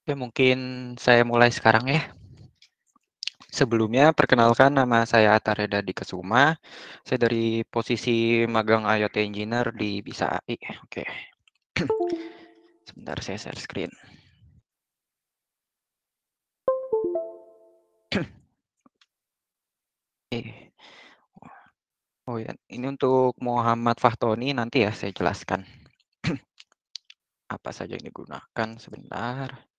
Oke, mungkin saya mulai sekarang ya. Sebelumnya, perkenalkan nama saya Atta Reda Dikesuma. Saya dari posisi magang IoT Engineer di Bisa AI. Oke, sebentar saya share screen. Oke. Oh ya, ini untuk Muhammad Fahtoni nanti ya saya jelaskan apa saja yang digunakan sebentar.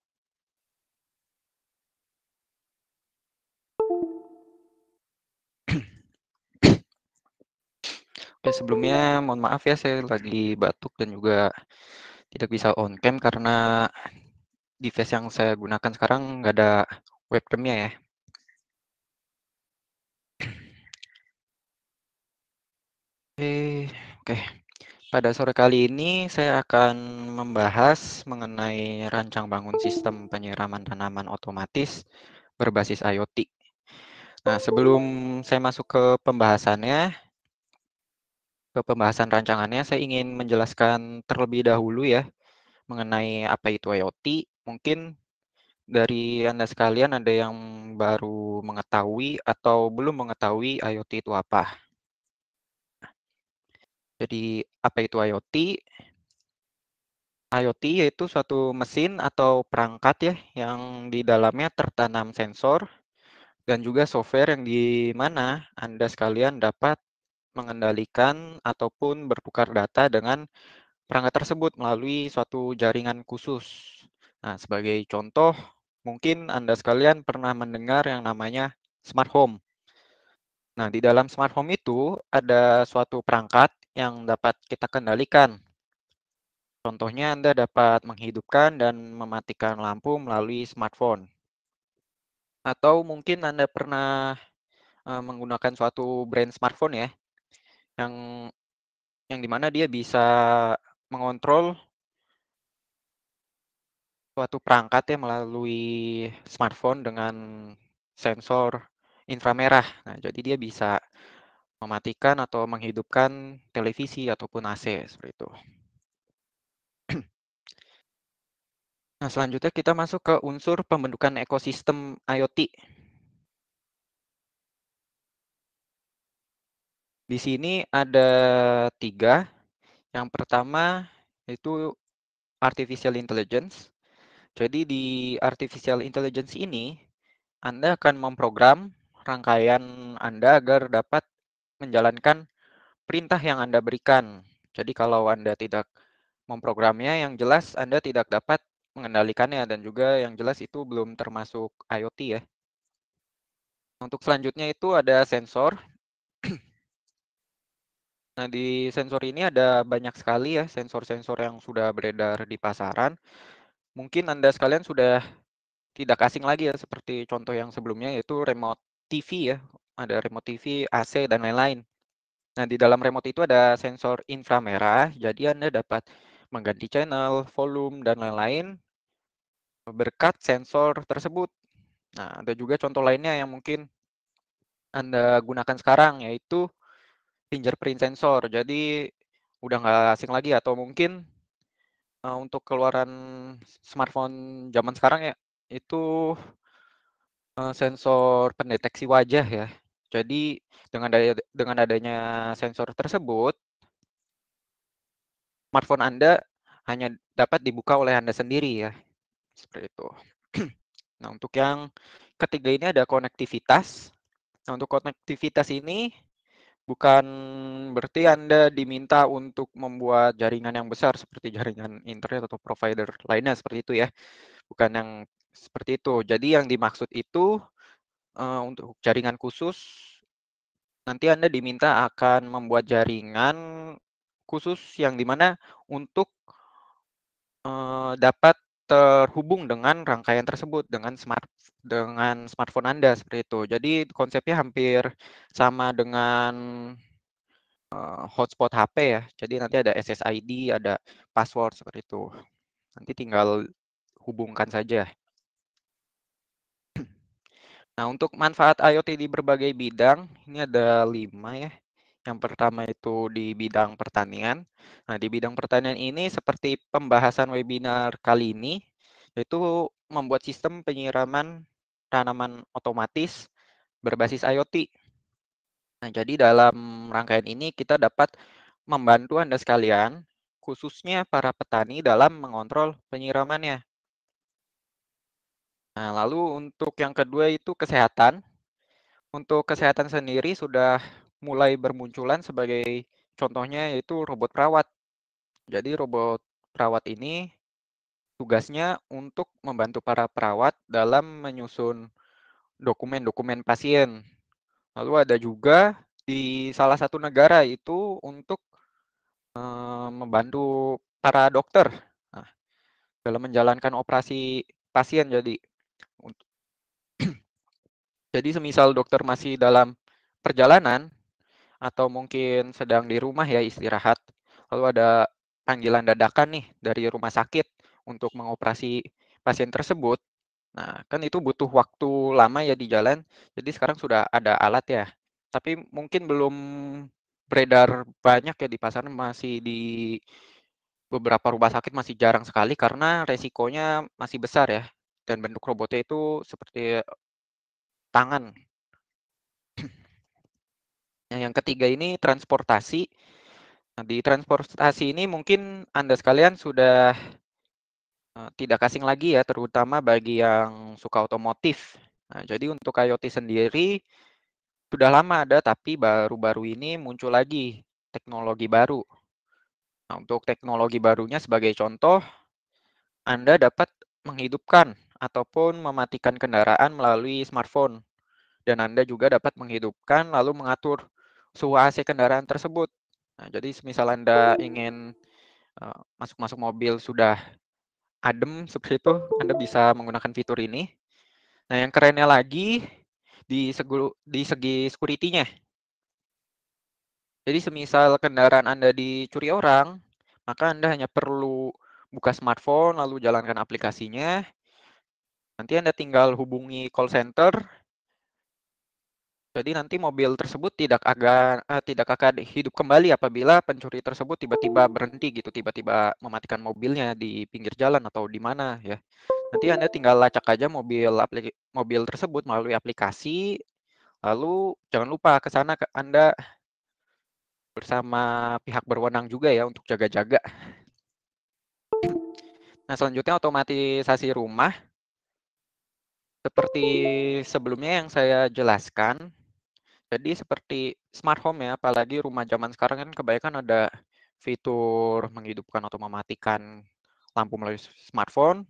Oke, sebelumnya mohon maaf ya saya lagi batuk dan juga tidak bisa on cam karena device yang saya gunakan sekarang nggak ada webcamnya ya. Oke. Pada sore kali ini saya akan membahas mengenai rancang bangun sistem penyiraman tanaman otomatis berbasis IoT. Nah, sebelum saya masuk ke pembahasan rancangannya, saya ingin menjelaskan terlebih dahulu ya mengenai apa itu IoT. Mungkin dari Anda sekalian ada yang baru mengetahui atau belum mengetahui IoT itu apa. Jadi, apa itu IoT? IoT yaitu suatu mesin atau perangkat ya yang di dalamnya tertanam sensor dan juga software yang di mana Anda sekalian dapat mengendalikan ataupun bertukar data dengan perangkat tersebut melalui suatu jaringan khusus. Nah, sebagai contoh, mungkin Anda sekalian pernah mendengar yang namanya smart home. Nah, di dalam smart home itu ada suatu perangkat yang dapat kita kendalikan. Contohnya Anda dapat menghidupkan dan mematikan lampu melalui smartphone. Atau mungkin Anda pernah menggunakan suatu brand smartphone ya, yang yang dimana dia bisa mengontrol suatu perangkat ya melalui smartphone dengan sensor inframerah. Nah, jadi dia bisa mematikan atau menghidupkan televisi ataupun AC seperti itu. Nah, selanjutnya kita masuk ke unsur pembentukan ekosistem IoT. Di sini ada 3. Yang pertama itu artificial intelligence. Jadi di artificial intelligence ini, Anda akan memprogram rangkaian Anda agar dapat menjalankan perintah yang Anda berikan. Jadi kalau Anda tidak memprogramnya, yang jelas Anda tidak dapat mengendalikannya dan juga yang jelas itu belum termasuk IoT ya. Untuk selanjutnya itu ada sensor. Nah, di sensor ini ada banyak sekali ya sensor-sensor yang sudah beredar di pasaran. Mungkin Anda sekalian sudah tidak asing lagi ya seperti contoh yang sebelumnya yaitu remote TV ya. Ada remote TV, AC dan lain-lain. Nah, di dalam remote itu ada sensor inframerah, jadi Anda dapat mengganti channel, volume dan lain-lain berkat sensor tersebut. Nah, ada juga contoh lainnya yang mungkin Anda gunakan sekarang yaitu fingerprint sensor. Jadi udah nggak asing lagi atau mungkin untuk keluaran smartphone zaman sekarang ya itu sensor pendeteksi wajah ya. Jadi dengan adanya sensor tersebut, smartphone Anda hanya dapat dibuka oleh Anda sendiri ya, seperti itu. Nah, untuk yang ketiga ini ada konektivitas. Nah, untuk konektivitas ini bukan berarti Anda diminta untuk membuat jaringan yang besar seperti jaringan internet atau provider lainnya seperti itu ya. Bukan yang seperti itu. Jadi yang dimaksud itu untuk jaringan khusus nanti Anda diminta akan membuat jaringan khusus yang dimana untuk dapat terhubung dengan rangkaian tersebut dengan smartphone Anda seperti itu. Jadi konsepnya hampir sama dengan hotspot HP ya. Jadi nanti ada SSID, ada password seperti itu. Nanti tinggal hubungkan saja. Nah, untuk manfaat IoT di berbagai bidang, ini ada 5 ya. Yang pertama itu di bidang pertanian. Nah, di bidang pertanian ini seperti pembahasan webinar kali ini, yaitu membuat sistem penyiraman tanaman otomatis berbasis IoT. Nah, jadi dalam rangkaian ini kita dapat membantu Anda sekalian, khususnya para petani dalam mengontrol penyiramannya. Nah, lalu untuk yang kedua itu kesehatan. Untuk kesehatan sendiri sudah mulai bermunculan sebagai contohnya yaitu robot perawat. Jadi robot perawat ini tugasnya untuk membantu para perawat dalam menyusun dokumen-dokumen pasien. Lalu ada juga di salah satu negara itu untuk membantu para dokter nah, dalam menjalankan operasi pasien. Jadi semisal dokter masih dalam perjalanan atau mungkin sedang di rumah ya istirahat, lalu ada panggilan dadakan nih dari rumah sakit untuk mengoperasi pasien tersebut. Nah, kan itu butuh waktu lama ya di jalan. Jadi sekarang sudah ada alat ya. Tapi mungkin belum beredar banyak ya di pasaran, masih di beberapa rumah sakit masih jarang sekali karena resikonya masih besar ya. Dan bentuk robotnya itu seperti tangan. Nah, yang ketiga ini transportasi. Nah, di transportasi ini mungkin Anda sekalian sudah tidak asing lagi ya, terutama bagi yang suka otomotif. Nah, jadi untuk IoT sendiri sudah lama ada, tapi baru-baru ini muncul lagi teknologi baru. Nah, untuk teknologi barunya sebagai contoh, Anda dapat menghidupkan ataupun mematikan kendaraan melalui smartphone. Dan Anda juga dapat menghidupkan lalu mengatur suhu AC kendaraan tersebut. Nah, jadi misal Anda ingin masuk-masuk mobil sudah adem seperti itu, Anda bisa menggunakan fitur ini. Nah, yang kerennya lagi di segi security-nya. Jadi semisal kendaraan Anda dicuri orang, maka Anda hanya perlu buka smartphone lalu jalankan aplikasinya. Nanti Anda tinggal hubungi call center. Jadi nanti mobil tersebut tidak akan hidup kembali apabila pencuri tersebut tiba-tiba berhenti gitu, tiba-tiba mematikan mobilnya di pinggir jalan atau di mana ya. Nanti Anda tinggal lacak aja mobil tersebut melalui aplikasi, lalu jangan lupa ke sana Anda bersama pihak berwenang juga ya untuk jaga-jaga. Nah, selanjutnya otomatisasi rumah. Seperti sebelumnya yang saya jelaskan, jadi seperti smart home ya, apalagi rumah zaman sekarang kan kebanyakan ada fitur menghidupkan atau mematikan lampu melalui smartphone.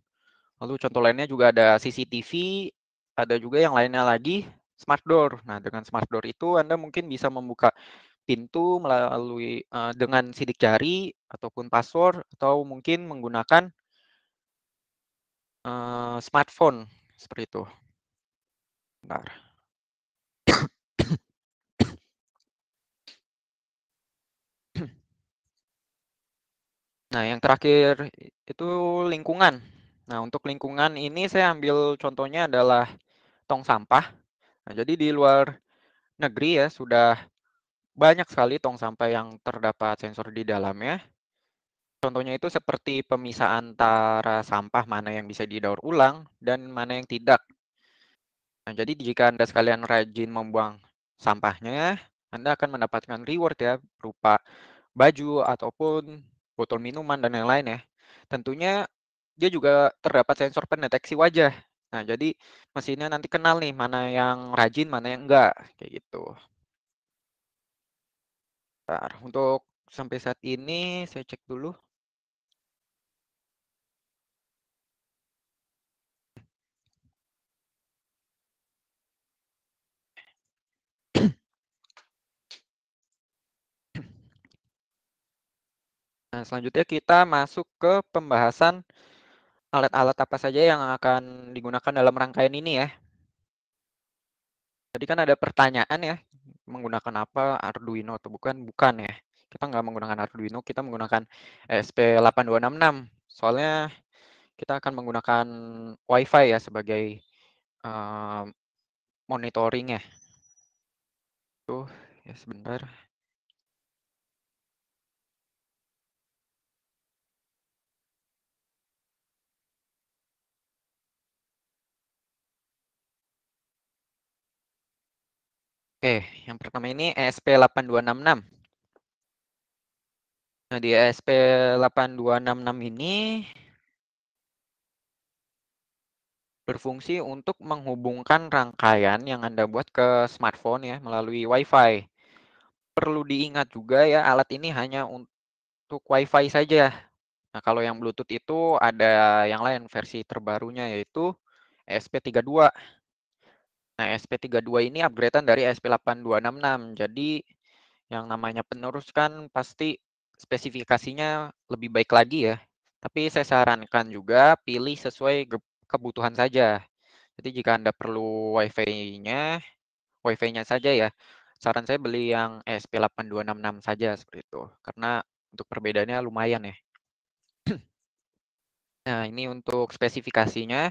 Lalu contoh lainnya juga ada CCTV, ada juga yang lainnya lagi smart door. Nah, dengan smart door itu Anda mungkin bisa membuka pintu melalui dengan sidik jari ataupun password atau mungkin menggunakan smartphone seperti itu. Bentar. Nah, yang terakhir itu lingkungan. Nah, untuk lingkungan ini saya ambil contohnya adalah tong sampah. Nah, jadi di luar negeri ya sudah banyak sekali tong sampah yang terdapat sensor di dalamnya. Contohnya itu seperti pemisah antara sampah mana yang bisa didaur ulang dan mana yang tidak. Nah, jadi jika Anda sekalian rajin membuang sampahnya, Anda akan mendapatkan reward ya berupa baju ataupun botol minuman dan yang lain ya. Tentunya dia juga terdapat sensor pendeteksi wajah. Nah, jadi mesinnya nanti kenal nih mana yang rajin, mana yang enggak, kayak gitu. Bentar, untuk sampai saat ini saya cek dulu. Nah, selanjutnya kita masuk ke pembahasan alat-alat apa saja yang akan digunakan dalam rangkaian ini ya. Tadi kan ada pertanyaan ya, menggunakan apa Arduino atau bukan? Bukan ya. Kita nggak menggunakan Arduino, kita menggunakan ESP8266. Soalnya kita akan menggunakan WiFi ya sebagai uh, monitoring ya. Tuh, ya sebentar. Oke, yang pertama ini ESP8266. Nah, di ESP8266 ini berfungsi untuk menghubungkan rangkaian yang Anda buat ke smartphone ya melalui Wi-Fi. Perlu diingat juga ya, alat ini hanya untuk Wi-Fi saja. Nah, kalau yang Bluetooth itu ada yang lain versi terbarunya yaitu ESP32. Nah, ESP32 ini upgradean dari ESP8266. Jadi yang namanya penerus kan pasti spesifikasinya lebih baik lagi ya. Tapi saya sarankan juga pilih sesuai kebutuhan saja. Jadi jika Anda perlu Wi-Fi-nya saja ya. Saran saya beli yang ESP8266 saja seperti itu. Karena untuk perbedaannya lumayan ya. Nah, ini untuk spesifikasinya.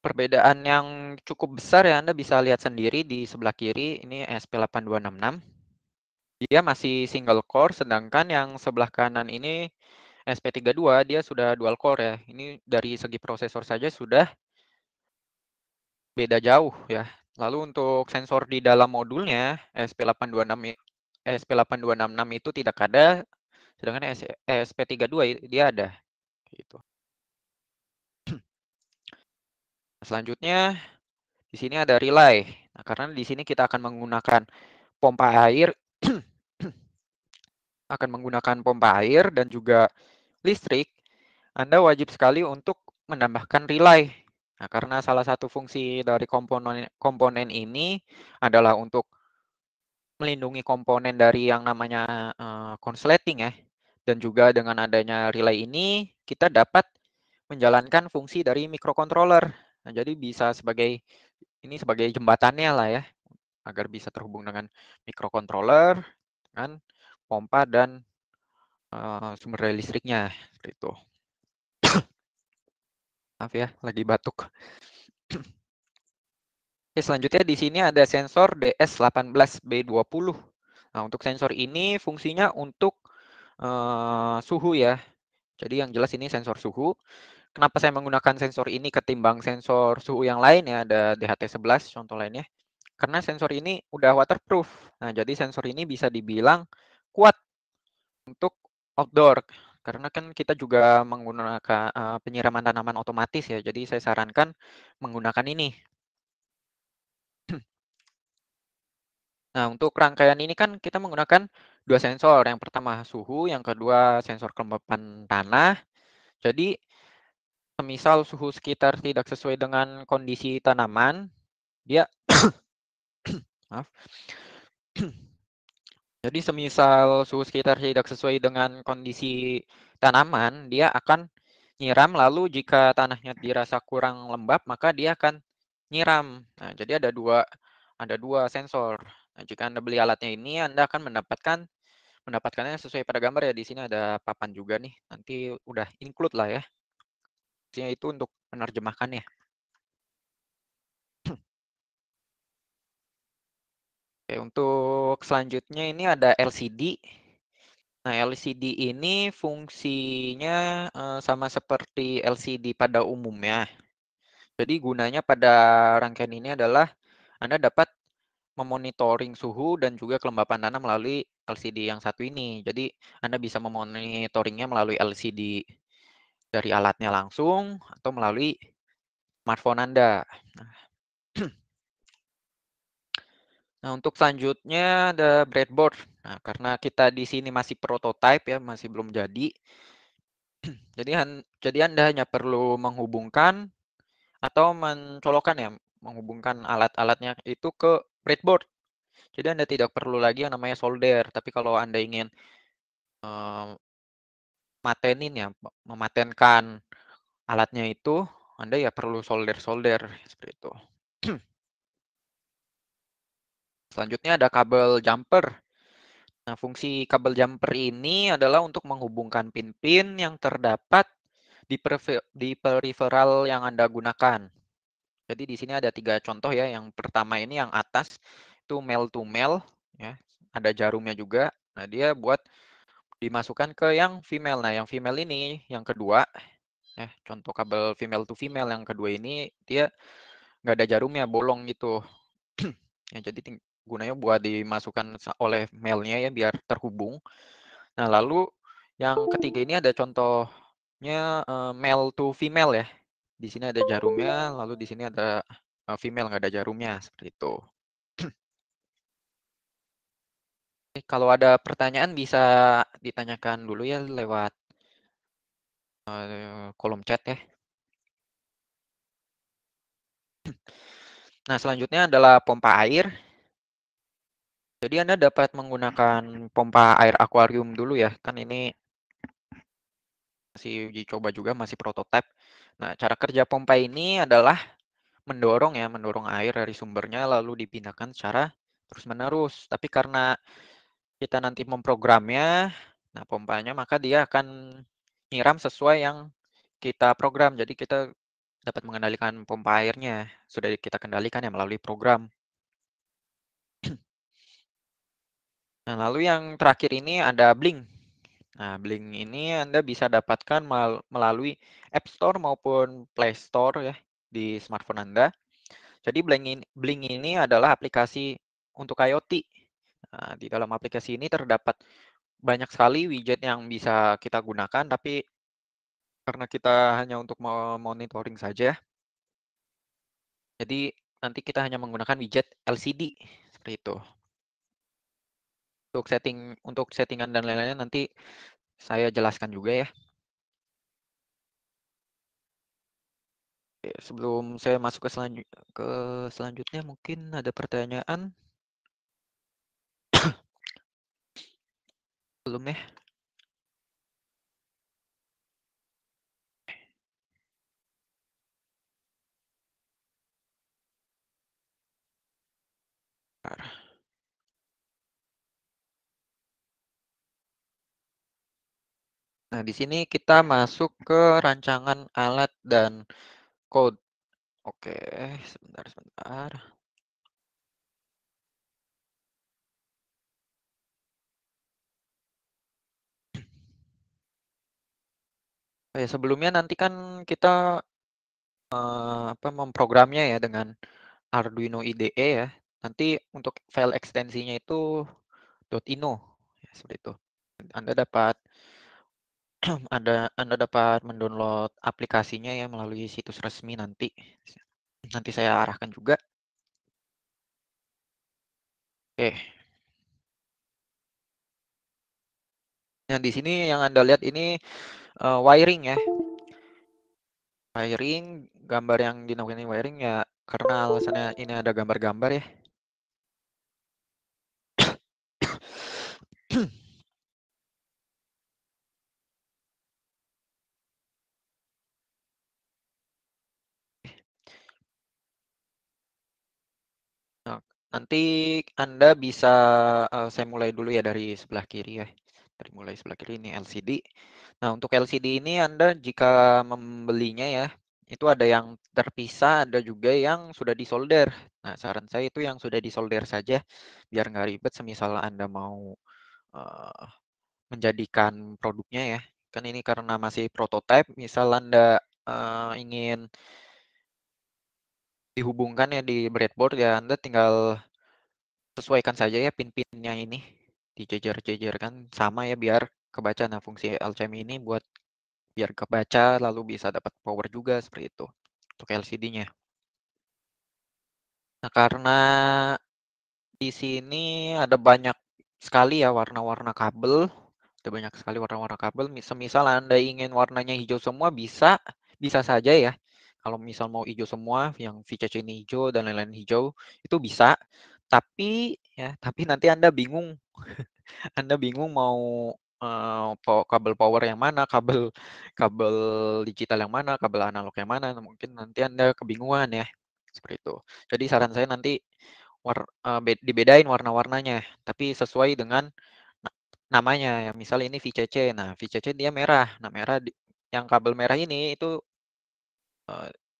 Perbedaan yang cukup besar ya, Anda bisa lihat sendiri di sebelah kiri, ini ESP8266. Dia masih single core, sedangkan yang sebelah kanan ini ESP32, dia sudah dual core ya. Ini dari segi prosesor saja sudah beda jauh ya. Lalu untuk sensor di dalam modulnya, ESP8266 itu tidak ada, sedangkan ESP32 dia ada. Gitu. Selanjutnya, di sini ada relay. Nah, karena di sini kita akan menggunakan pompa air, dan juga listrik, Anda wajib sekali untuk menambahkan relay. Nah, karena salah satu fungsi dari komponen ini adalah untuk melindungi komponen dari yang namanya konsleting ya. Dan juga dengan adanya relay ini, kita dapat menjalankan fungsi dari microcontroller. Nah, jadi bisa sebagai jembatannya lah ya, agar bisa terhubung dengan microcontroller, dengan pompa dan sumber daya listriknya. Seperti itu. Maaf ya, lagi batuk. Oke, selanjutnya di sini ada sensor DS18B20. Nah, untuk sensor ini fungsinya untuk suhu ya. Jadi yang jelas ini sensor suhu. Kenapa saya menggunakan sensor ini ketimbang sensor suhu yang lain ya, ada DHT11 contoh lainnya. Karena sensor ini udah waterproof. Nah, jadi sensor ini bisa dibilang kuat untuk outdoor. Karena kan kita juga menggunakan penyiraman tanaman otomatis ya. Jadi saya sarankan menggunakan ini. Nah, untuk rangkaian ini kan kita menggunakan dua sensor. Yang pertama suhu, yang kedua sensor kelembapan tanah. Jadi, semisal suhu sekitar tidak sesuai dengan kondisi tanaman, dia maaf. Jadi, semisal suhu sekitar tidak sesuai dengan kondisi tanaman, dia akan nyiram. Lalu, jika tanahnya dirasa kurang lembab, maka dia akan nyiram. Nah, jadi ada dua sensor. Nah, jika Anda beli alatnya ini, Anda akan mendapatkannya sesuai pada gambar ya. Di sini ada papan juga nih. Nanti udah include lah ya. Fungsinya itu untuk menerjemahkannya. Oke, untuk selanjutnya ini ada LCD. Nah, LCD ini fungsinya sama seperti LCD pada umumnya. Jadi gunanya pada rangkaian ini adalah Anda dapat memonitoring suhu dan juga kelembapan tanah melalui LCD yang satu ini. Jadi Anda bisa memonitoringnya melalui LCD dari alatnya langsung atau melalui smartphone Anda. Nah, untuk selanjutnya ada breadboard. Nah, karena kita di sini masih prototype ya, masih belum jadi. Jadi Anda hanya perlu menghubungkan atau mencolokkan ya, menghubungkan alat-alatnya itu ke breadboard. Jadi Anda tidak perlu lagi yang namanya solder. Tapi kalau Anda ingin matenin ya, mematenkan alatnya itu, Anda ya perlu solder-solder seperti itu. Selanjutnya ada kabel jumper. Nah, fungsi kabel jumper ini adalah untuk menghubungkan pin-pin yang terdapat di peripheral yang Anda gunakan. Jadi di sini ada 3 contoh ya. Yang pertama ini yang atas itu male to male ya. Ada jarumnya juga. Nah, dia buat dimasukkan ke yang female. Nah, yang female ini yang kedua ya, contoh kabel female to female yang kedua ini dia nggak ada jarumnya, bolong gitu. Ya, jadi gunanya buat dimasukkan oleh mailnya ya biar terhubung. Nah, lalu yang ketiga ini ada contohnya male to female ya. Di sini ada jarumnya, lalu di sini ada female nggak ada jarumnya seperti itu. Kalau ada pertanyaan bisa ditanyakan dulu ya lewat kolom chat ya. Nah, selanjutnya adalah pompa air. Jadi Anda dapat menggunakan pompa air akuarium dulu ya. Kan ini masih uji coba juga, masih prototipe. Nah, cara kerja pompa ini adalah mendorong air dari sumbernya lalu dipindahkan secara terus-menerus. Tapi karena kita nanti memprogramnya, nah pompanya maka dia akan nyiram sesuai yang kita program. Jadi kita dapat mengendalikan pompa airnya. Sudah kita kendalikan ya melalui program. Nah, lalu yang terakhir ini ada Blink. Nah, Blink ini Anda bisa dapatkan melalui App Store maupun Play Store ya di smartphone Anda. Jadi Blink ini adalah aplikasi untuk IoT. Nah, di dalam aplikasi ini terdapat banyak sekali widget yang bisa kita gunakan, tapi karena kita hanya untuk monitoring saja, jadi nanti kita hanya menggunakan widget LCD seperti itu. Untuk settingan dan lain-lainnya nanti saya jelaskan juga ya. Oke, sebelum saya masuk ke selanjutnya mungkin ada pertanyaan belum ya? Nah, di sini kita masuk ke rancangan alat dan code. Oke, sebentar. Sebelumnya nanti kan kita memprogramnya ya dengan Arduino IDE ya. Nanti untuk file ekstensinya itu .ino ya, seperti itu. Anda dapat Anda dapat mendownload aplikasinya ya melalui situs resmi nanti. Nanti saya arahkan juga. Oke. Nah, di sini yang Anda lihat ini wiring ya. Wiring, gambar yang dinamakan wiring ya karena alasannya ini ada gambar-gambar ya. Nah, nanti Anda bisa saya mulai dulu ya dari sebelah kiri ya. Dari mulai sebelah kiri ini LCD. Nah, untuk LCD ini Anda jika membelinya ya, itu ada yang terpisah, ada juga yang sudah disolder. Nah, saran saya itu yang sudah disolder saja, biar nggak ribet semisal Anda mau uh, menjadikan produknya ya. Kan ini karena masih prototype, misal Anda ingin dihubungkan ya di breadboard ya, Anda tinggal sesuaikan saja ya pin-pinnya ini, dijejer-jejerkan sama ya biar kebaca. Nah, fungsi LCM ini buat biar kebaca lalu bisa dapat power juga seperti itu untuk LCD-nya. Nah, karena di sini ada banyak sekali ya warna-warna kabel, ada banyak sekali warna-warna kabel. Semisal Anda ingin warnanya hijau semua bisa, bisa saja ya. Kalau misal mau hijau semua, yang VCC ini hijau dan lain-lain hijau, itu bisa. Tapi nanti Anda bingung mau kabel power yang mana, kabel kabel digital yang mana, kabel analog yang mana. Mungkin nanti Anda kebingungan ya. Seperti itu. Jadi saran saya nanti dibedain warna-warnanya, tapi sesuai dengan namanya. Ya, misal ini VCC. Nah, VCC dia merah. Nah, yang kabel merah ini itu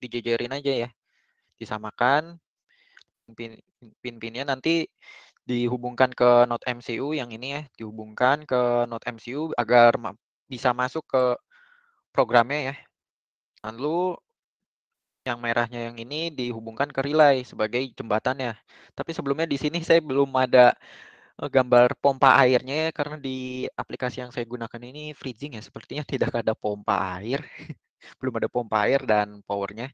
dijejerin aja ya. Disamakan pin-pinnya nanti dihubungkan ke node MCU yang ini ya, dihubungkan ke node MCU agar bisa masuk ke programnya ya. Lalu Yang merahnya yang ini dihubungkan ke relay sebagai jembatannya. Tapi sebelumnya di sini saya belum ada gambar pompa airnya ya, karena di aplikasi yang saya gunakan ini freezing ya, sepertinya tidak ada pompa air. Belum ada pompa air dan powernya.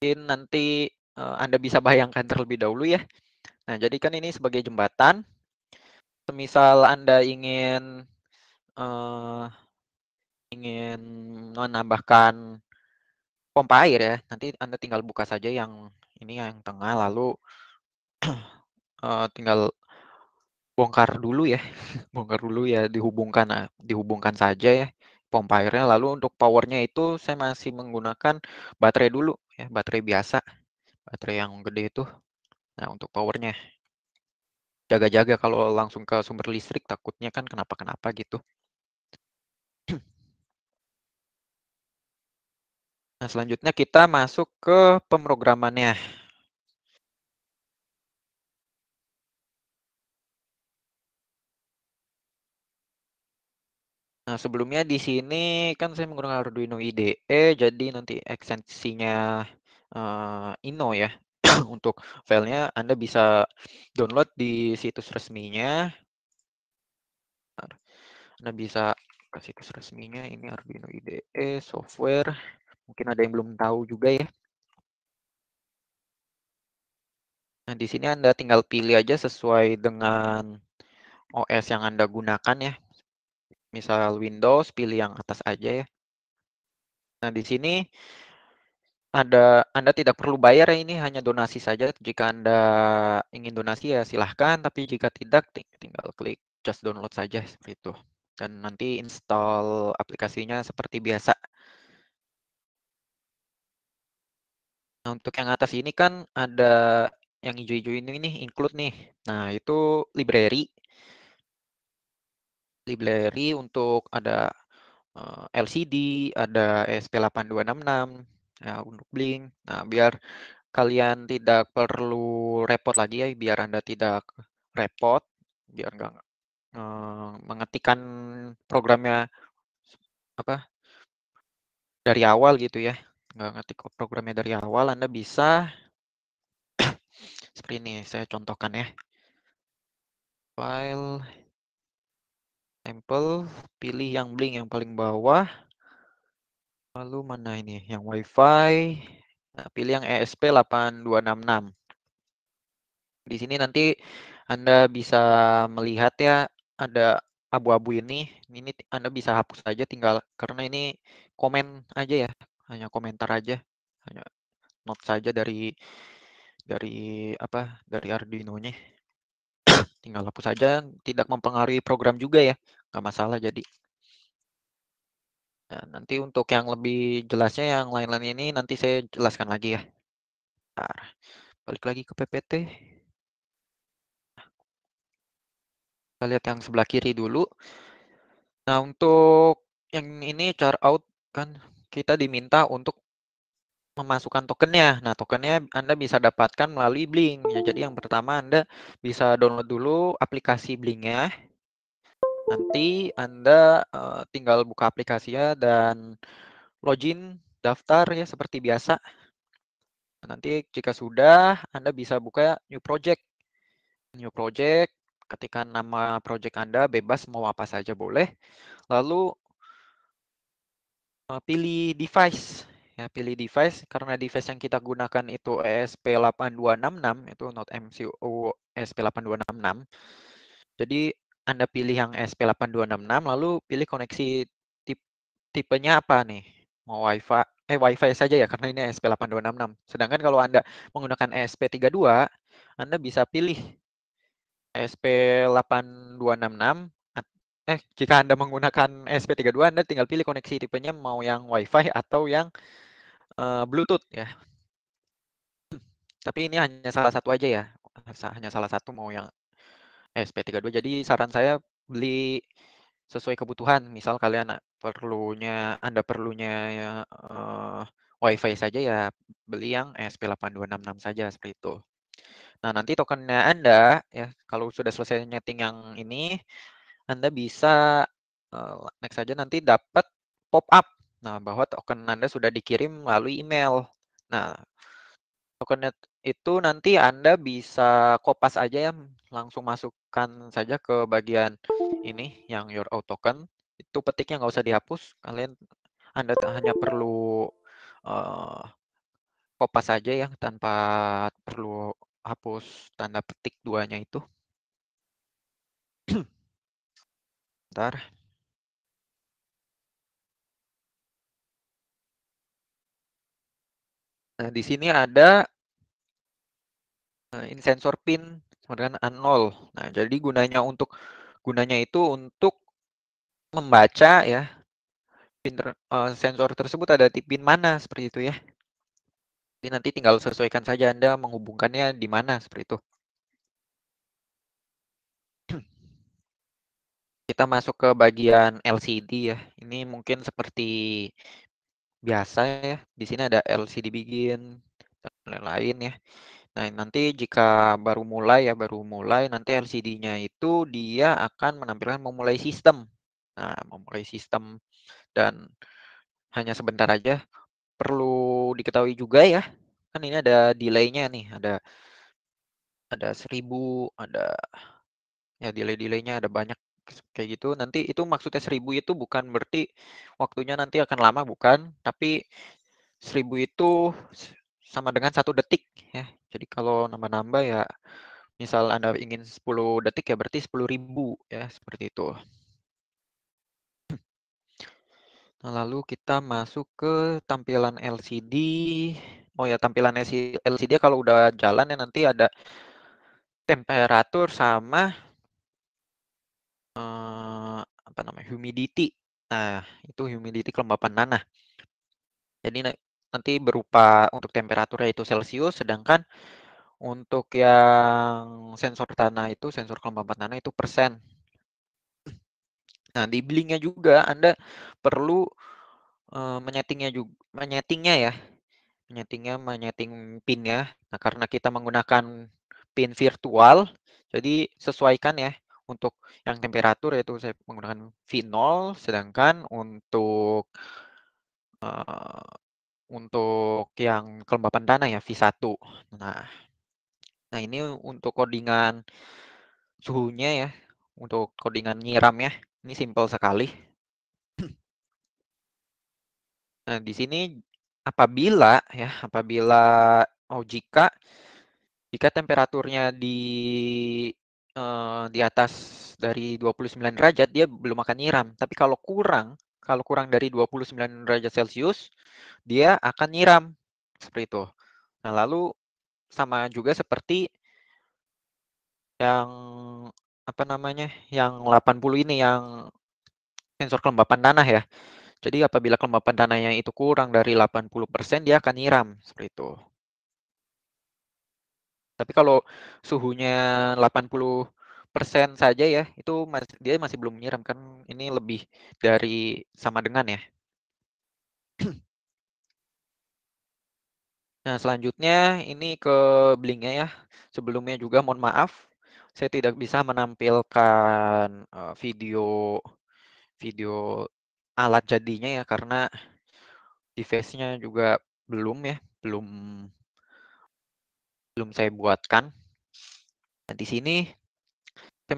Mungkin nanti Anda bisa bayangkan terlebih dahulu ya. Nah, jadi kan ini sebagai jembatan. Semisal Anda eh, ingin menambahkan pompa air ya, nanti Anda tinggal buka saja yang ini yang tengah, lalu tinggal bongkar dulu ya, bongkar dulu ya, dihubungkan saja ya pompa airnya. Lalu untuk powernya itu saya masih menggunakan baterai dulu ya, baterai biasa, baterai yang gede itu. Nah, untuk powernya jaga-jaga kalau langsung ke sumber listrik, takutnya kan kenapa-kenapa gitu. Nah, selanjutnya kita masuk ke pemrogramannya. Nah, sebelumnya di sini kan saya menggunakan Arduino IDE, jadi nanti ekstensinya Ino ya. Untuk filenya Anda bisa download di situs resminya. Anda bisa ke situs resminya, ini Arduino IDE software. Mungkin ada yang belum tahu juga ya. Nah, di sini Anda tinggal pilih aja sesuai dengan OS yang Anda gunakan ya. Misal Windows, pilih yang atas aja ya. Nah, di sini Anda tidak perlu bayar ya, ini hanya donasi saja. Jika Anda ingin donasi ya silahkan, tapi jika tidak tinggal klik just download saja seperti itu. Dan nanti install aplikasinya seperti biasa. Nah, untuk yang atas ini kan ada yang hijau-hijau ini nih, include nih. Nah, itu library. Library untuk ada LCD, ada ESP8266, ya, untuk Blink. Nah, biar kalian tidak perlu repot lagi ya, biar Anda tidak repot, biar nggak mengetikkan programnya apa dari awal gitu ya, nggak ngetik programnya dari awal, Anda bisa seperti ini. Saya contohkan ya, file, sampel, pilih yang Blink yang paling bawah, lalu mana ini yang WiFi, nah, pilih yang ESP8266. Di sini nanti Anda bisa melihat ya, ada abu-abu ini Anda bisa hapus saja tinggal, karena ini komen aja ya, hanya komentar aja, hanya note saja dari Arduino-nya. Tinggal hapus saja, tidak mempengaruhi program juga ya, nggak masalah jadi. Nah, nanti untuk yang lebih jelasnya yang lain-lain ini nanti saya jelaskan lagi ya. Bentar, balik lagi ke PPT. Kita lihat yang sebelah kiri dulu. Nah, untuk yang ini chart out kan kita diminta untuk memasukkan tokennya. Nah, tokennya Anda bisa dapatkan melalui Blink. Ya, jadi yang pertama Anda bisa download dulu aplikasi Blink-nya. Nanti Anda tinggal buka aplikasinya dan login, daftar ya seperti biasa. Nanti jika sudah, Anda bisa buka new project. New project, ketika nama project Anda bebas mau apa saja boleh. Lalu pilih device. Ya, pilih device karena device yang kita gunakan itu ESP8266, itu Node MCU ESP8266. Jadi Anda pilih yang ESP8266 lalu pilih koneksi tipenya apa nih? Mau Wi-Fi saja ya karena ini ESP8266. Sedangkan kalau Anda menggunakan ESP32, Anda bisa pilih ESP8266. Jika Anda menggunakan ESP32, Anda tinggal pilih koneksi tipenya mau yang Wi-Fi atau yang Bluetooth ya. Tapi ini hanya salah satu aja ya. Hanya salah satu mau yang ESP32. Jadi saran saya beli sesuai kebutuhan. Misal kalian Anda perlunya ya, Wi-Fi saja ya beli yang ESP8266 saja seperti itu. Nah, nanti tokennya Anda ya kalau sudah selesai nyeting yang ini, Anda bisa next saja nanti dapat pop up. Nah, bahwa token Anda sudah dikirim melalui email. Nah, token itu nanti Anda bisa kopas aja ya, langsung masukkan saja ke bagian ini yang your out token. Itu petiknya nggak usah dihapus. Anda hanya perlu uh, kopas saja ya tanpa perlu hapus tanda petik duanya itu. Bentar. Nah, di sini ada ini sensor pin dengan A0. Nah, jadi gunanya itu untuk membaca ya sensor tersebut ada di pin mana seperti itu ya. Jadi nanti tinggal sesuaikan saja Anda menghubungkannya di mana seperti itu. Kita masuk ke bagian LCD ya. Ini mungkin seperti biasa ya. Di sini ada LCD begin dan lain-lain ya. Nah, nanti jika baru mulai nanti LCD-nya itu dia akan menampilkan memulai sistem. Nah, memulai sistem dan hanya sebentar aja. Perlu diketahui juga ya, kan ini ada delay-nya nih, ada 1000, ada ya delay-delaynya ada banyak kayak gitu. Nanti itu maksudnya 1000 itu bukan berarti waktunya nanti akan lama, bukan, tapi 1000 itu sama dengan 1 detik ya. Jadi kalau nambah-nambah ya misal Anda ingin 10 detik ya berarti 10.000 ya, seperti itu. Nah, lalu kita masuk ke tampilan LCD. Oh ya, tampilan LCD kalau udah jalan ya nanti ada temperatur sama apa namanya humidity. Nah, itu humidity kelembapan tanah. Jadi nanti berupa untuk temperaturnya itu Celcius, sedangkan untuk yang sensor tanah itu sensor kelembapan tanah itu persen. Nah, di blinknya juga Anda perlu menyetingnya ya, menyeting pin-nya. Nah, karena kita menggunakan pin virtual, jadi sesuaikan ya untuk yang temperatur yaitu saya menggunakan V0, sedangkan uh, untuk yang kelembapan tanah ya V1. Nah, nah ini untuk codingan suhunya ya, untuk codingan nyiram ya, ini simpel sekali. Nah, di sini apabila jika temperaturnya di atas dari 29 derajat dia belum akan nyiram. Tapi kalau kurang dari 29 derajat Celcius dia akan nyiram seperti itu. Nah, lalu sama juga seperti yang apa namanya? Yang 80 ini yang sensor kelembapan tanah ya. Jadi apabila kelembapan tanahnya itu kurang dari 80% dia akan nyiram seperti itu. Tapi kalau suhunya 80% saja ya, itu dia masih belum menyiram kan ini lebih dari sama dengan ya. Nah, selanjutnya ini ke blinknya ya. Sebelumnya juga mohon maaf, saya tidak bisa menampilkan video video alat jadinya ya karena device-nya juga belum ya, belum saya buatkan. Nah, di sini saya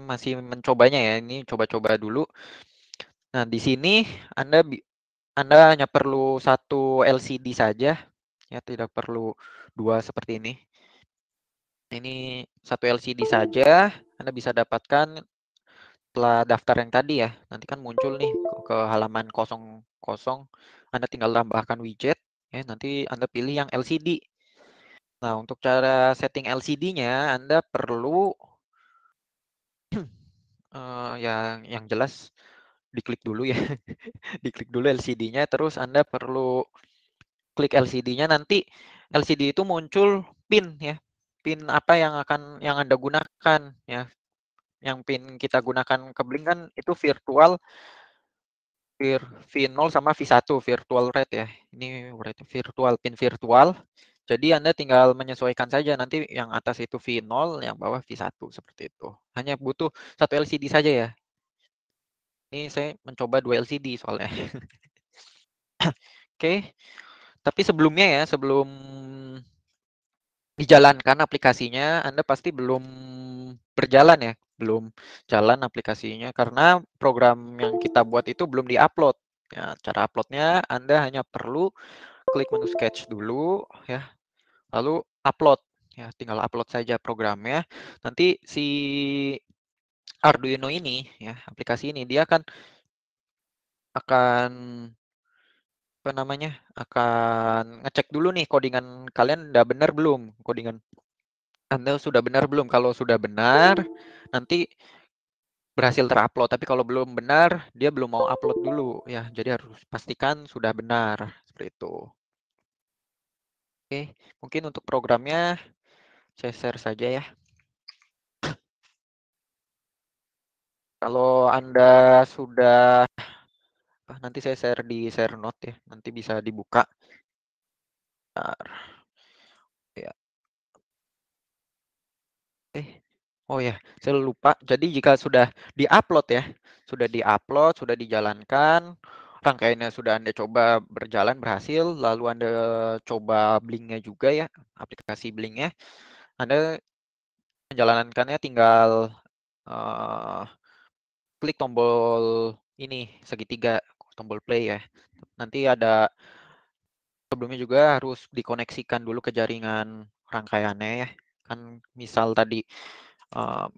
masih mencobanya ya. Ini coba-coba dulu. Nah, di sini Anda Anda hanya perlu satu LCD saja, ya tidak perlu dua seperti ini. Ini satu LCD saja, Anda bisa dapatkan setelah daftar yang tadi ya. Nanti kan muncul nih ke halaman kosong kosong, Anda tinggal tambahkan widget, ya nanti Anda pilih yang LCD. Nah, untuk cara setting LCD-nya, Anda perlu yang jelas diklik dulu ya, diklik dulu LCD-nya, terus Anda perlu klik LCD-nya nanti LCD itu muncul pin ya. Pin apa yang Anda gunakan ya. Yang pin kita gunakan ke Blink kan itu virtual V0 sama V1 virtual rate ya. Ini virtual pin virtual. Jadi Anda tinggal menyesuaikan saja nanti yang atas itu V0, yang bawah V1 seperti itu. Hanya butuh satu LCD saja ya. Ini saya mencoba 2 LCD soalnya. Oke, tapi sebelumnya ya, sebelum dijalankan aplikasinya, Anda pasti belum berjalan ya, belum jalan aplikasinya karena program yang kita buat itu belum di-upload. Ya, cara uploadnya Anda hanya perlu klik menu sketch dulu ya, lalu upload. Ya, tinggal upload saja programnya. Nanti si Arduino ini ya, aplikasi ini dia akan apa namanya? Akan ngecek dulu nih codingan kalian udah benar belum? Codingan Anda sudah benar belum? Kalau sudah benar, nanti berhasil terupload. Tapi kalau belum benar, dia belum mau upload dulu ya. Jadi harus pastikan sudah benar seperti itu. Oke, mungkin untuk programnya saya share saja ya. Kalau Anda sudah nanti saya share di share note ya. Nanti bisa dibuka. Bentar. Ya. Oh ya, saya lupa. Jadi jika sudah diupload ya, sudah dijalankan, rangkaiannya sudah Anda coba berjalan berhasil, lalu Anda coba Blink-nya juga ya, aplikasi Blink-nya, Anda menjalankannya tinggal uh, klik tombol ini segitiga, tombol play ya. Nanti ada sebelumnya juga harus dikoneksikan dulu ke jaringan rangkaiannya ya. Kan misal tadi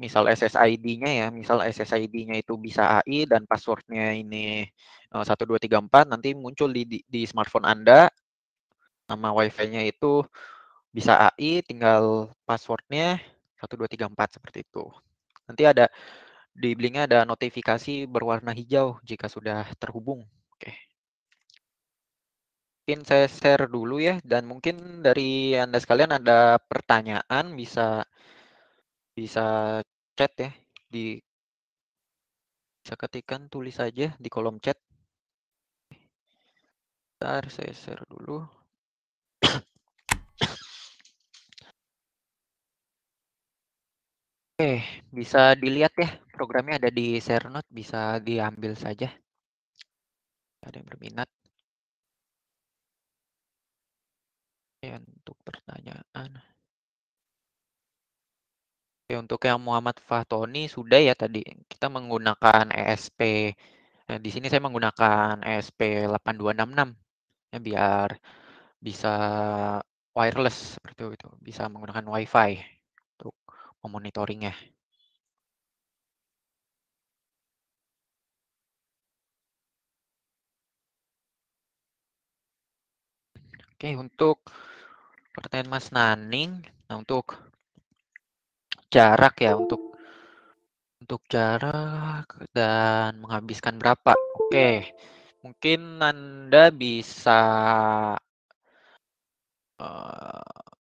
misal SSID-nya ya, misal SSID-nya itu bisa AI dan password-nya ini 1234, nanti muncul di smartphone Anda, nama Wi-Fi-nya itu bisa AI, tinggal password-nya 1234 seperti itu. Nanti ada di Blink-nya ada notifikasi berwarna hijau jika sudah terhubung. Oke. Mungkin saya share dulu ya, dan mungkin dari Anda sekalian ada pertanyaan bisa bisa chat ya, bisa ketikkan tulis saja di kolom chat. Bentar, saya share dulu. Oke, bisa dilihat ya, programnya ada di share note, bisa diambil saja. Ada yang berminat. Ya, untuk pertanyaan. Oke, untuk yang Muhammad Fahtoni sudah ya tadi. Kita menggunakan ESP. Di sini saya menggunakan ESP 8266 ya, biar bisa wireless seperti itu. Bisa menggunakan WiFi untuk memonitoringnya. Oke, untuk pertanyaan Mas Naning, nah untuk jarak ya, untuk jarak dan menghabiskan berapa? Oke, mungkin Anda bisa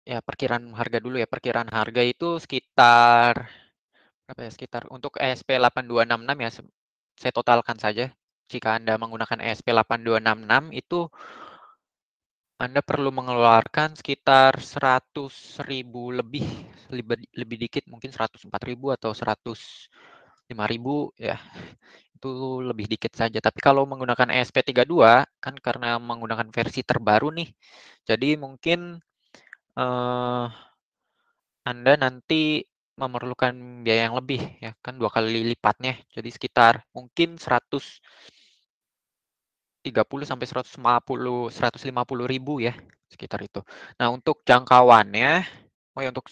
ya perkiraan harga dulu ya. Perkiraan harga itu sekitar berapa ya? Sekitar untuk ESP 8266 ya, saya totalkan saja. Jika Anda menggunakan ESP 8266 itu Anda perlu mengeluarkan sekitar 100.000 lebih dikit, mungkin 104.000 atau 105.000 ya. Itu lebih dikit saja. Tapi kalau menggunakan ESP32 kan karena menggunakan versi terbaru nih. Jadi mungkin eh, Anda nanti memerlukan biaya yang lebih ya, kan 2 kali lipatnya. Jadi sekitar mungkin 130 sampai 150.000 ya, sekitar itu. Nah, untuk jangkauannya, oh ya untuk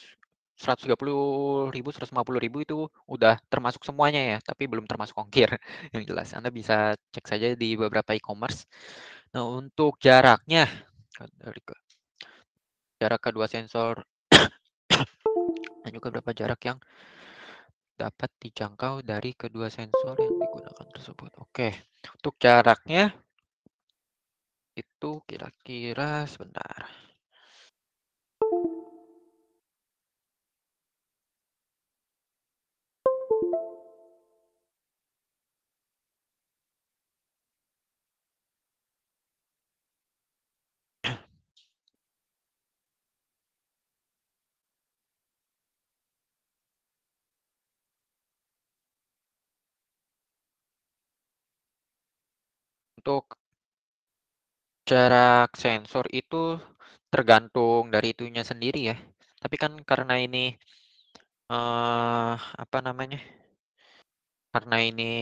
130.000, 150.000 itu udah termasuk semuanya ya, tapi belum termasuk ongkir yang jelas. Anda bisa cek saja di beberapa e-commerce. Nah, untuk jaraknya dari jarak kedua sensor dan juga berapa jarak yang dapat dijangkau dari kedua sensor yang digunakan tersebut. Oke, untuk jaraknya itu kira-kira sebentar. Untuk jarak sensor itu tergantung dari itunya sendiri ya. Tapi kan karena ini apa namanya? Karena ini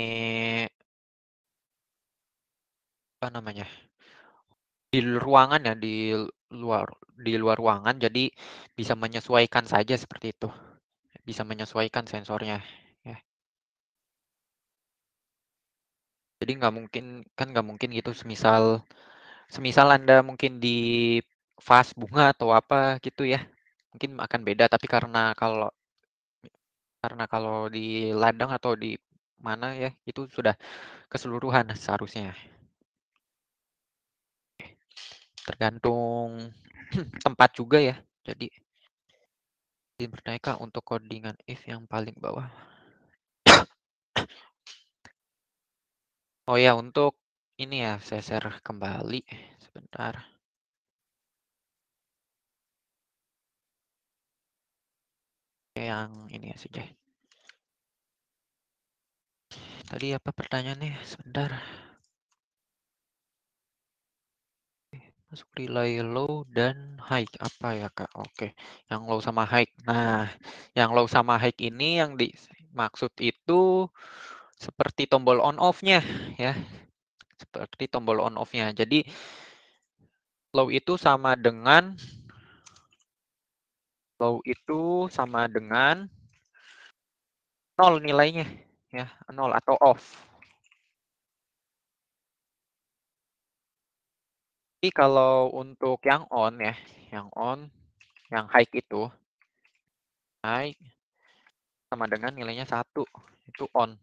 apa namanya? Di ruangan ya, luar di luar ruangan, jadi bisa menyesuaikan saja seperti itu. Bisa menyesuaikan sensornya ya. Jadi nggak mungkin gitu, semisal semisal Anda mungkin di vas bunga atau apa gitu ya, mungkin akan beda. Tapi karena kalau di ladang atau di mana ya, itu sudah keseluruhan seharusnya. Tergantung tempat juga ya. Jadi dipertanyakan untuk codingan if yang paling bawah. Oh ya, untuk ini ya, saya share kembali sebentar. Yang ini ya saja. Tadi apa pertanyaannya? Sebentar. Masuk relay low dan high. Apa ya, Kak? Oke. Yang low sama high. Nah, yang low sama high ini yang dimaksud itu seperti tombol on off-nya ya. Seperti tombol on off-nya. Jadi low itu sama dengan nol nilainya ya, nol atau off. Tapi kalau untuk yang on ya, yang high itu high sama dengan nilainya 1, itu on.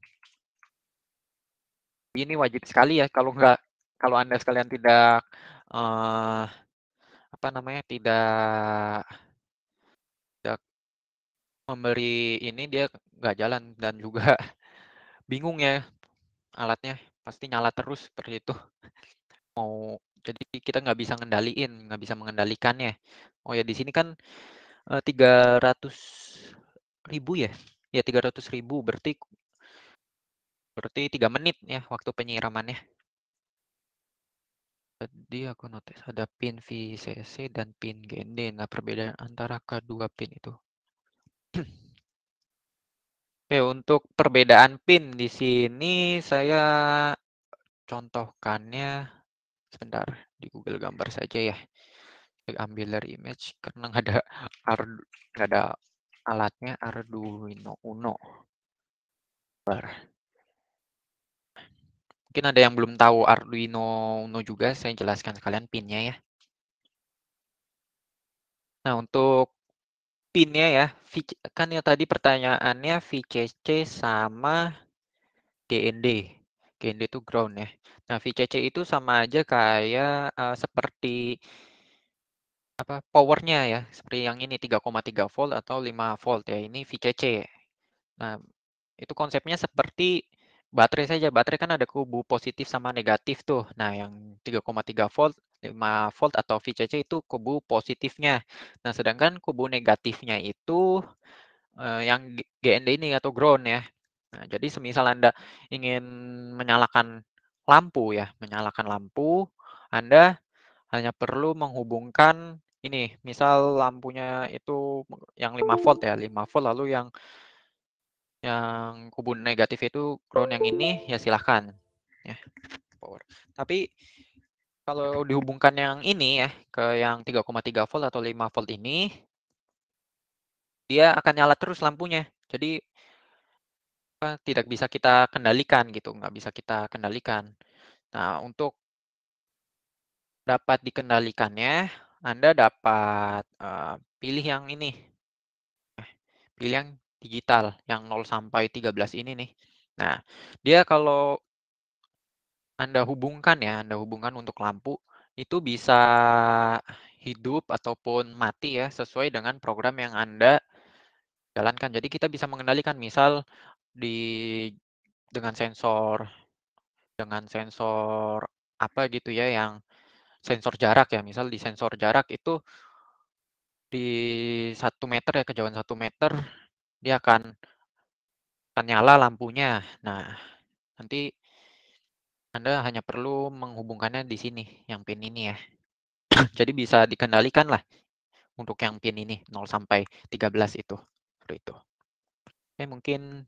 Ini wajib sekali ya, kalau Anda sekalian tidak eh, apa namanya, tidak memberi ini, dia nggak jalan dan juga bingung ya alatnya, pasti nyala terus seperti itu. Jadi kita nggak bisa mengendalikannya. Oh ya, di sini kan 300.000 ya? Ya 300.000 berarti 3 menit ya waktu penyiramannya. Tadi aku notice ada pin VCC dan pin GND. Nah, perbedaan antara kedua pin itu. Oke, untuk perbedaan pin di sini saya contohkannya sebentar di Google gambar saja ya. Saya ambil dari image karena nggak ada alatnya Arduino Uno. Mungkin ada yang belum tahu Arduino Uno juga, saya jelaskan sekalian pinnya ya. Nah, untuk pinnya ya, kan yang tadi pertanyaannya VCC sama GND. GND itu ground ya. Nah, VCC itu sama aja kayak seperti apa powernya ya, seperti yang ini 3,3 volt atau 5 volt ya. Ini VCC. Nah, itu konsepnya seperti baterai saja. Baterai kan ada kubu positif sama negatif tuh. Nah, yang 3,3 volt, 5 volt atau VCC itu kubu positifnya. Nah, sedangkan kubu negatifnya itu yang GND ini atau ground ya. Nah, jadi semisal Anda ingin menyalakan menyalakan lampu, Anda hanya perlu menghubungkan ini, misal lampunya itu yang 5 volt ya, 5 volt, lalu yang kubu negatif itu ground yang ini, ya silahkan ya, power. Tapi kalau dihubungkan yang ini ya ke yang 3,3 volt atau 5 volt ini, dia akan nyala terus lampunya. Jadi tidak bisa kita kendalikan gitu, nggak bisa kita kendalikan. Nah, untuk dapat dikendalikannya, Anda dapat pilih yang ini, pilih yang digital, yang 0 sampai 13 ini nih. Nah, dia kalau Anda hubungkan untuk lampu, itu bisa hidup ataupun mati ya, sesuai dengan program yang Anda jalankan. Jadi kita bisa mengendalikan, misal di dengan sensor apa gitu ya, yang sensor jarak ya, misal di sensor jarak itu di 1 meter ya, kejauhan 1 meter, dia akan nyala lampunya. Nah, nanti Anda hanya perlu menghubungkannya di sini, yang pin ini ya. Jadi bisa dikendalikan lah untuk yang pin ini 0 sampai 13 itu. Seperti itu. Oke, mungkin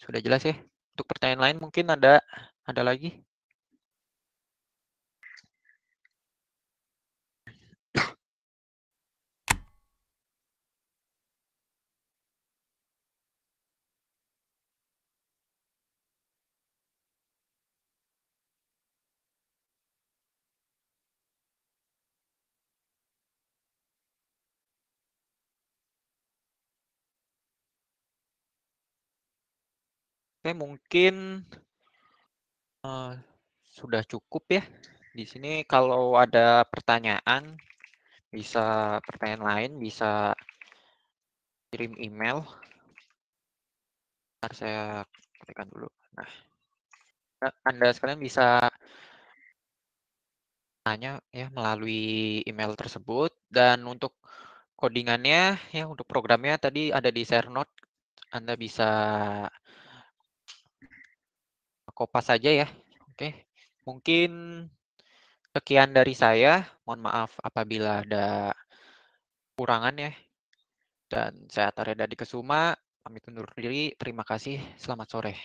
sudah jelas ya. Untuk pertanyaan lain mungkin ada lagi? Oke, mungkin sudah cukup ya. Di sini kalau ada pertanyaan, pertanyaan lain bisa kirim email. Ntar saya ketikkan dulu. Nah, Anda sekalian bisa tanya ya melalui email tersebut. Dan untuk codingannya ya untuk programnya tadi ada di share note. Anda bisa kopas saja ya. Oke. Mungkin sekian dari saya. Mohon maaf apabila ada kurangan ya. Dan saya Arya Dadi Kesuma, pamit undur diri. Terima kasih. Selamat sore.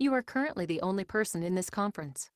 You are currently the only person in this conference.